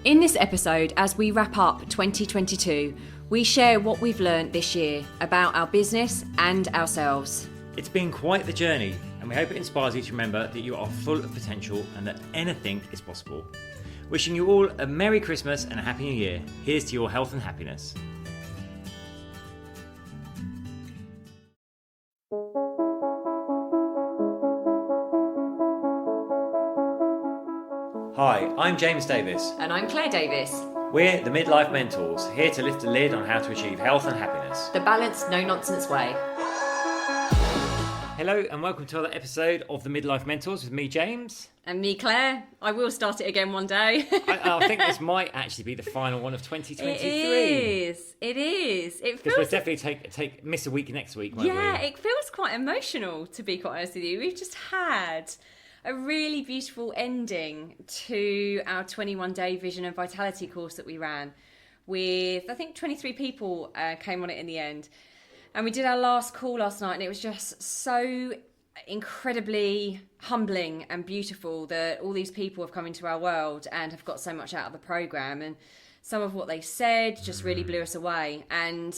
In this episode, as we wrap up 2022, we share what we've learned this year about our business and ourselves. It's been quite the journey, and we hope it inspires you to remember that you are full of potential and that anything is possible. Wishing you all a Merry Christmas and a Happy New Year. Here's to your health and happiness. Hi, I'm James Davis. And I'm Claire Davis. We're the Midlife Mentors, here to lift the lid on how to achieve health and happiness. The balanced, no-nonsense way. Hello and welcome to another episode of the Midlife Mentors with me, James. And me, Claire. I will start it again one day. I think this might actually be the final one of 2023. It is. It Because feels... we'll definitely miss a week next week, won't we? Yeah, it feels quite emotional, to be quite honest with you. We've just had a really beautiful ending to our 21-day Vision and Vitality course that we ran with, I think, 23 people came on it in the end. And we did our last call last night, and it was just so incredibly humbling and beautiful that all these people have come into our world and have got so much out of the program. And some of what they said just really blew us away. And,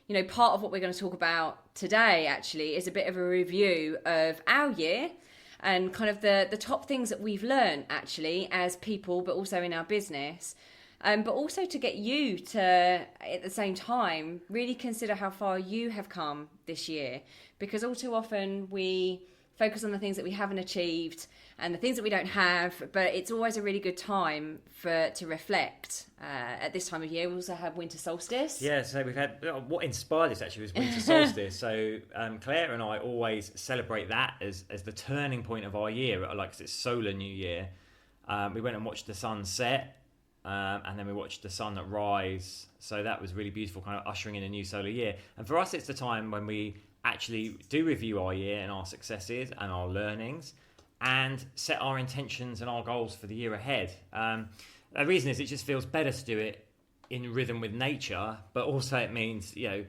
you know, part of what we're going to talk about today actually is a bit of a review of our year and kind of the top things that we've learned actually as people, but also in our business. But also to get you to, at the same time, really consider how far you have come this year. Because all too often we focus on the things that we haven't achieved and the things that we don't have, but it's always a really good time to reflect. At this time of year, we also have winter solstice. Yeah, so we've had, what inspired this actually was winter solstice. So Claire and I always celebrate that as the turning point of our year, like 'cause it's solar new year. We went and watched the sun set. And then we watched the sun rise, so that was really beautiful, kind of ushering in a new solar year. And for us, it's the time when we actually do review our year and our successes and our learnings and set our intentions and our goals for the year ahead. The reason is it just feels better to do it in rhythm with nature, but also it means, you know,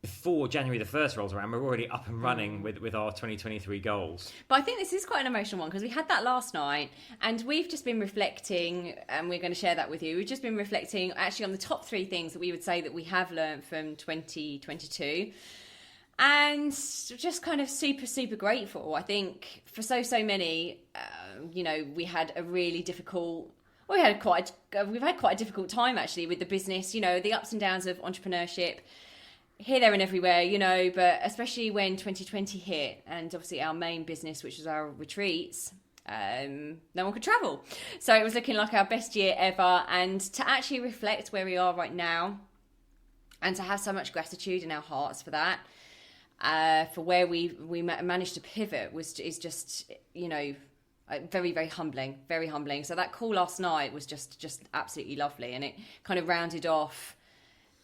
before January the 1st rolls around, we're already up and running with our 2023 goals. But I think this is quite an emotional one because we had that last night and we've just been reflecting, and we're going to share that with you. We've just been reflecting actually on the top 3 things that we would say that we have learned from 2022. And just kind of super, super grateful. I think for so many, you know, we've had quite a difficult time actually with the business, you know, the ups and downs of entrepreneurship. Here, there and everywhere, you know, but especially when 2020 hit and obviously our main business, which was our retreats, no one could travel. So it was looking like our best year ever. And to actually reflect where we are right now and to have so much gratitude in our hearts for that, for where we managed to pivot is just, you know, very, very humbling, very humbling. So that call last night was just absolutely lovely. And it kind of rounded off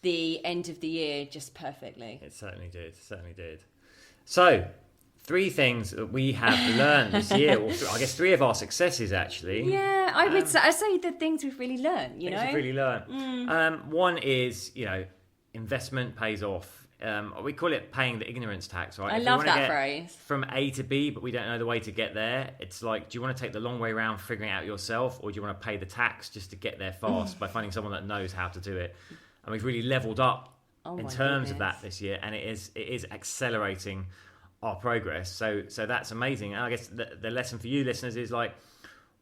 the end of the year just perfectly. It certainly did. So 3 things that we have learned this year, or I guess 3 of our successes actually. Yeah, I'd say the things we've really learned, you know. Things we've really learned. One is, you know, investment pays off. We call it paying the ignorance tax, right? I love that phrase. From A to B, but we don't know the way to get there. It's like, do you want to take the long way around figuring it out yourself, or do you want to pay the tax just to get there fast by finding someone that knows how to do it? And we've really leveled up in terms of that this year, and it is accelerating our progress. So that's amazing. And I guess the lesson for you listeners is like,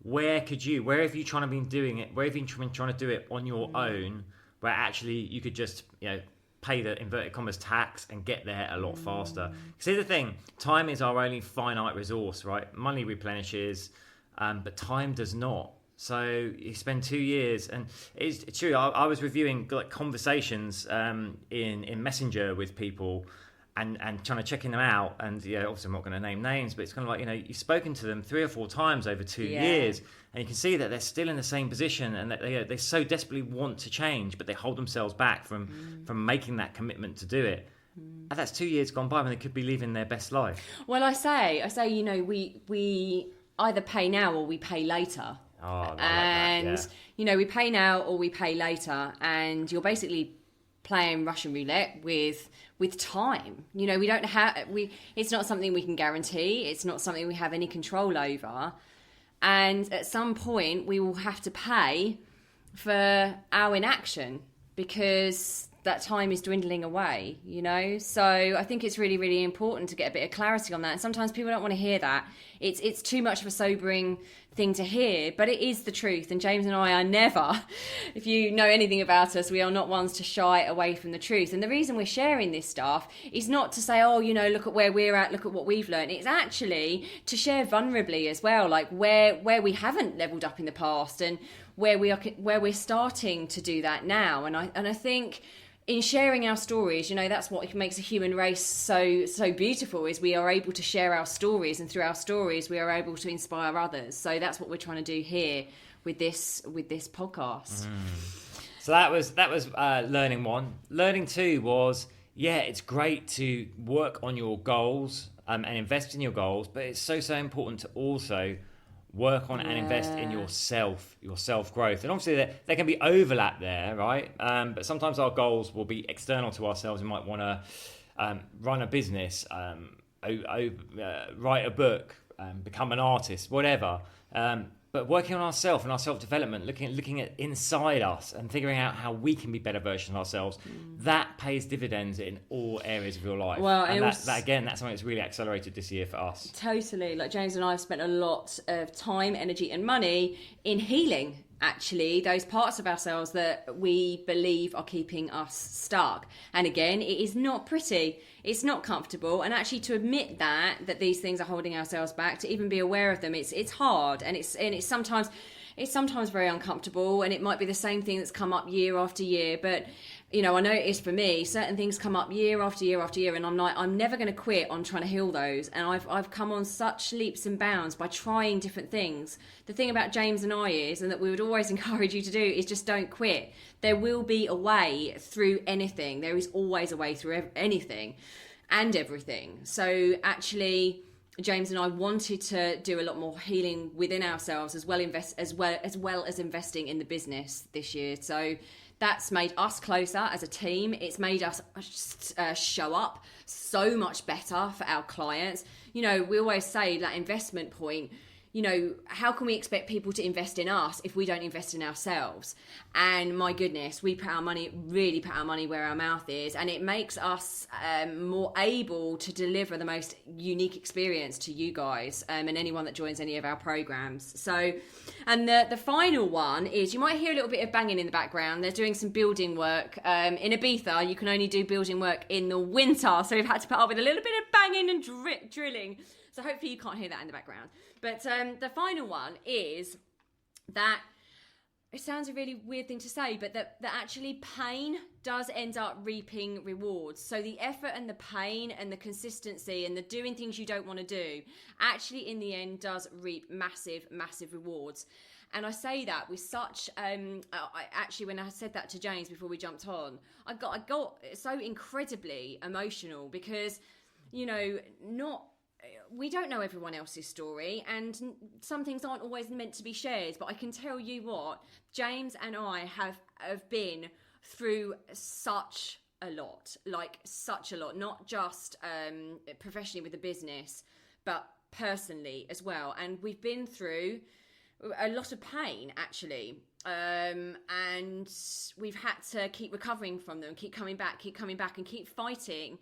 where have you been doing it? Where have you been trying to do it on your own, where actually you could just, you know, pay the inverted commas tax and get there a lot faster? Because here's the thing, time is our only finite resource, right? Money replenishes, but time does not. So you spend 2 years, and it's true. I was reviewing like conversations in Messenger with people, and trying to checking them out. And yeah, obviously I'm not going to name names, but it's kind of like, you know, you've spoken to them 3 or 4 times over 2 years, and you can see that they're still in the same position, and that they so desperately want to change, but they hold themselves back from making that commitment to do it. And that's 2 years gone by when they could be living their best life. Well, I say, you know, we either pay now or we pay later. Oh, you know, we pay now or we pay later, and you're basically playing Russian roulette with time. You know, it's not something we can guarantee. It's not something we have any control over. And at some point we will have to pay for our inaction, because that time is dwindling away, you know? So I think it's really, really important to get a bit of clarity on that. And sometimes people don't want to hear that. It's too much of a sobering thing to hear, but it is the truth. And James and I are never, if you know anything about us, we are not ones to shy away from the truth. And the reason we're sharing this stuff is not to say, oh, you know, look at where we're at, look at what we've learned. It's actually to share vulnerably as well, like where we haven't leveled up in the past and where we're starting to do that now. And I think in sharing our stories, you know, that's what makes a human race so beautiful, is we are able to share our stories, and through our stories we are able to inspire others. So that's what we're trying to do here with this podcast. So that was learning one. Learning two was, it's great to work on your goals and invest in your goals, but it's so important to also work on and invest in your self growth. And obviously there can be overlap there, right? But sometimes our goals will be external to ourselves. We might want to run a business, write a book, become an artist, whatever. But working on ourselves and our self-development, looking at inside us and figuring out how we can be better versions of ourselves, that pays dividends in all areas of your life. Well, and that's something that's really accelerated this year for us. Totally. Like James and I have spent a lot of time, energy and money in healing, actually, those parts of ourselves that we believe are keeping us stuck. And again, it is not pretty. It's not comfortable. And actually to admit that these things are holding ourselves back, to even be aware of them, it's hard. And it's sometimes very uncomfortable, and it might be the same thing that's come up year after year. But you know, I know it is for me. Certain things come up year after year after year, and I'm never going to quit on trying to heal those. And I've come on such leaps and bounds by trying different things. The thing about James and I is, and that we would always encourage you to do, is just don't quit. There will be a way through anything. There is always a way through anything and everything. So actually, James and I wanted to do a lot more healing within ourselves, as well as investing in the business this year. So that's made us closer as a team. It's made us show up so much better for our clients. You know, we always say that investment point, you know, how can we expect people to invest in us if we don't invest in ourselves? And my goodness, we really put our money where our mouth is, and it makes us more able to deliver the most unique experience to you guys and anyone that joins any of our programs. So, and the final one is, you might hear a little bit of banging in the background. They're doing some building work. In Ibiza, you can only do building work in the winter, so we've had to put up with a little bit of banging and drilling. So hopefully you can't hear that in the background. But the final one is that, it sounds a really weird thing to say, but that actually pain does end up reaping rewards. So the effort and the pain and the consistency and the doing things you don't want to do actually in the end does reap massive, massive rewards. And I say that with such, actually when I said that to James before we jumped on, I got so incredibly emotional because, you know, we don't know everyone else's story, and some things aren't always meant to be shared. But I can tell you what, James and I have been through such a lot, not just professionally with the business, but personally as well. And we've been through a lot of pain, actually. And we've had to keep recovering from them, keep coming back and keep fighting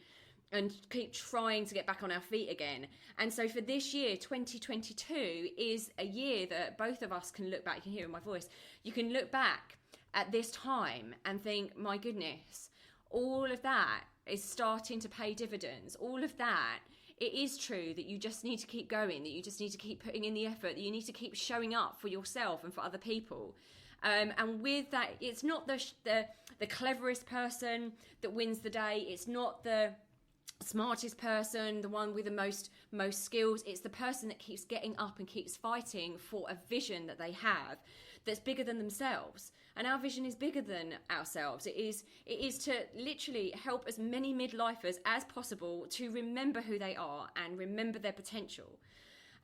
and keep trying to get back on our feet again. And so for this year, 2022 is a year that both of us can look back. You can hear in my voice. You can look back at this time and think, my goodness, all of that is starting to pay dividends. All of that, it is true that you just need to keep going, that you just need to keep putting in the effort, that you need to keep showing up for yourself and for other people. And with that, it's not the cleverest person that wins the day. It's not the smartest person, the one with the most skills. It's the person that keeps getting up and keeps fighting for a vision that they have that's bigger than themselves. And our vision is bigger than ourselves. It is to literally help as many midlifers as possible to remember who they are and remember their potential.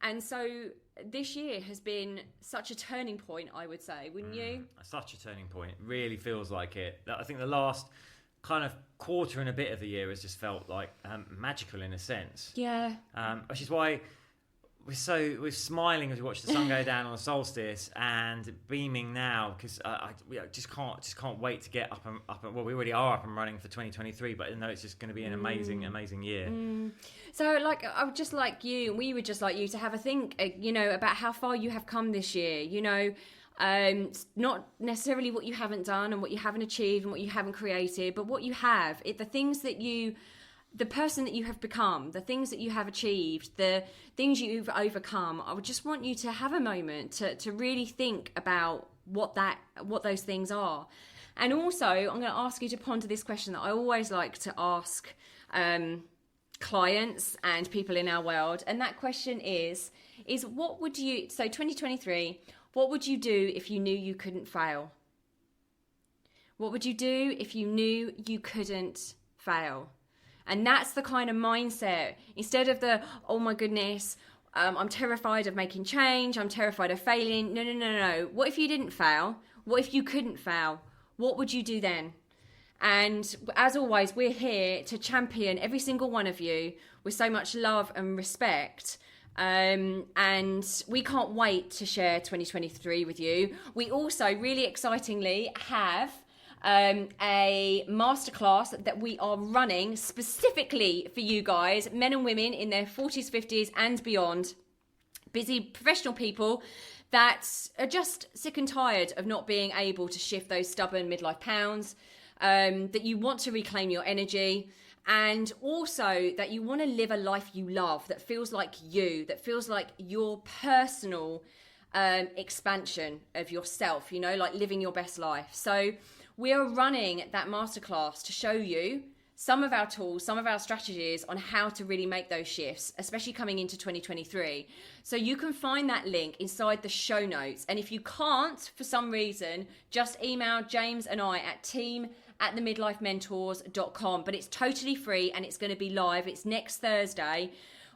And so this year has been such a turning point, I would say, wouldn't you? Such a turning point. It really feels like it. I think the last kind of quarter and a bit of the year has just felt like magical in a sense. Yeah. Which is why we're smiling as we watch the sun go down on the solstice, and beaming now because we just can't wait to get up and well, we already are up and running for 2023, but I know it's just going to be an amazing year. So like I would just like you, we would just like you to have a think, about how far you have come this year. Not necessarily what you haven't done and what you haven't achieved and what you haven't created, but what you have, the person that you have become, the things that you have achieved, the things you've overcome. I would just want you to have a moment to really think about what those things are. And also, I'm going to ask you to ponder this question that I always like to ask clients and people in our world. And that question is what would you, so 2023, what would you do if you knew you couldn't fail? What would you do if you knew you couldn't fail? And that's the kind of mindset. Instead of the, oh my goodness, I'm terrified of making change, I'm terrified of failing. No. What if you didn't fail? What if you couldn't fail? What would you do then? And as always, we're here to champion every single one of you with so much love and respect. And we can't wait to share 2023 with you. We also, really excitingly, have a masterclass that we are running specifically for you guys, men and women in their 40s, 50s and beyond, busy professional people that are just sick and tired of not being able to shift those stubborn midlife pounds, that you want to reclaim your energy, and also that you want to live a life you love, that feels like you, that feels like your personal expansion of yourself, like living your best life. So we are running that masterclass to show you some of our tools, some of our strategies on how to really make those shifts, especially coming into 2023. So you can find that link inside the show notes. And if you can't, for some reason, just email James and I at team@themidlifementors.com. But it's totally free and it's going to be live. It's next Thursday.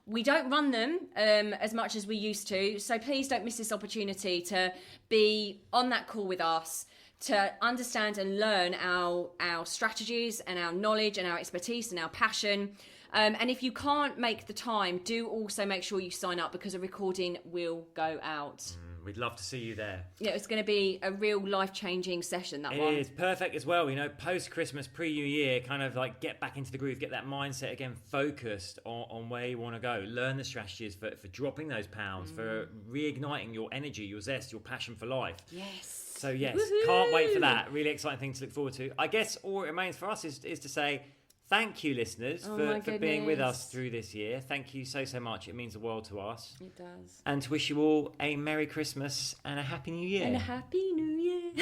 We don't run them as much as we used to. So please don't miss this opportunity to be on that call with us, to understand and learn our strategies and our knowledge and our expertise and our passion. And if you can't make the time, do also make sure you sign up because a recording will go out. We'd love to see you there. Yeah, it's going to be a real life-changing session, that one. It is perfect as well, post-Christmas, pre-New Year, kind of like get back into the groove, get that mindset again, focused on where you want to go. Learn the strategies for dropping those pounds, for reigniting your energy, your zest, your passion for life. Yes. So yes, Woohoo! Can't wait for that. Really exciting thing to look forward to. I guess all it remains for us is to say thank you, listeners, for being with us through this year. Thank you so much. It means the world to us. It does. And to wish you all a Merry Christmas and a Happy New Year. And a Happy New Year.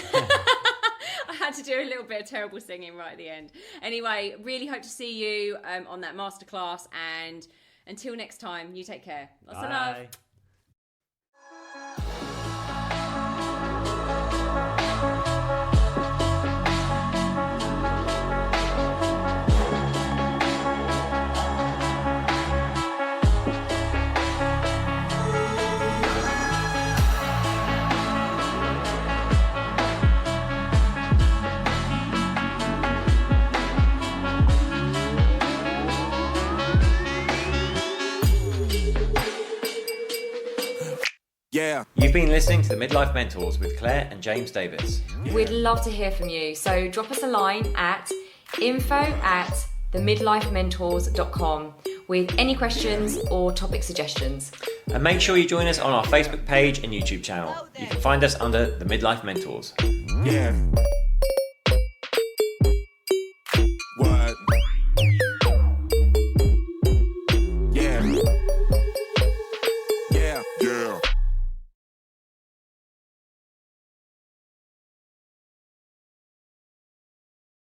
I had to do a little bit of terrible singing right at the end. Anyway, really hope to see you on that masterclass. And until next time, you take care. Lots of love. Yeah. You've been listening to the Midlife Mentors with Claire and James Davis. We'd love to hear from you. So drop us a line at info@themidlifementors.com with any questions or topic suggestions. And make sure you join us on our Facebook page and YouTube channel. You can find us under The Midlife Mentors. Yeah.